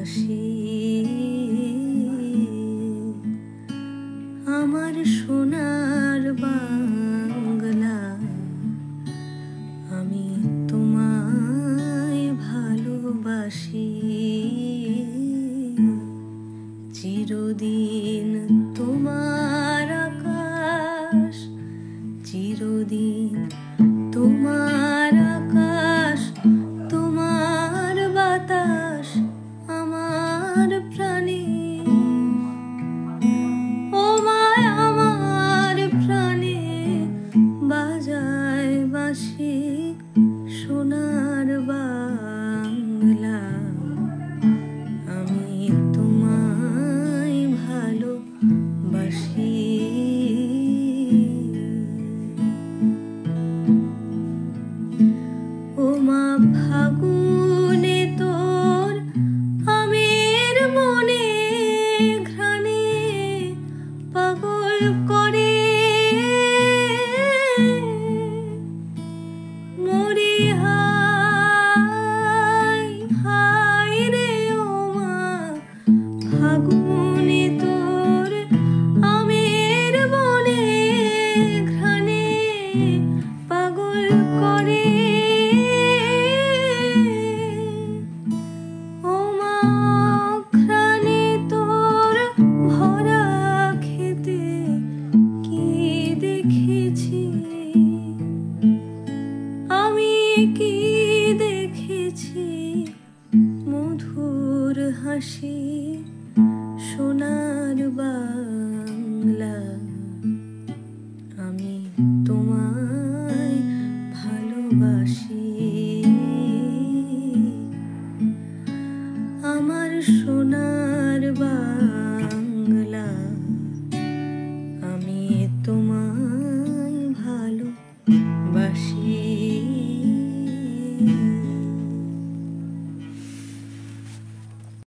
হাসি, আমার সোনার বাংলা, আমি তোমায় ভালোবাসি। চিরদিন তোমার আকাশ, চিরদিন তোমার আকাশ, তোমার বাতাস আমার প্রাণে। ও মায় আমার প্রাণে বাজায় বাঁশি, সোনার বাংলা, আমি তোমায় ভালোবাসি। ও মা ফাগুনে তোর আমের মনে ঘ্রাণে পাগল করে, মরি হায় হায় রে। ও মা ফাগুনে তোর আমের মনে ঘ্রাণে পাগল করে। ও মা ঘ্রাণে তোর ভরা খেতে কি দেখেছি আমি, কি দেখেছি মধুর হাসি, সোনার বাংলা, আমি তোমায় ভালোবাসি। আমার সোনার বাংলা।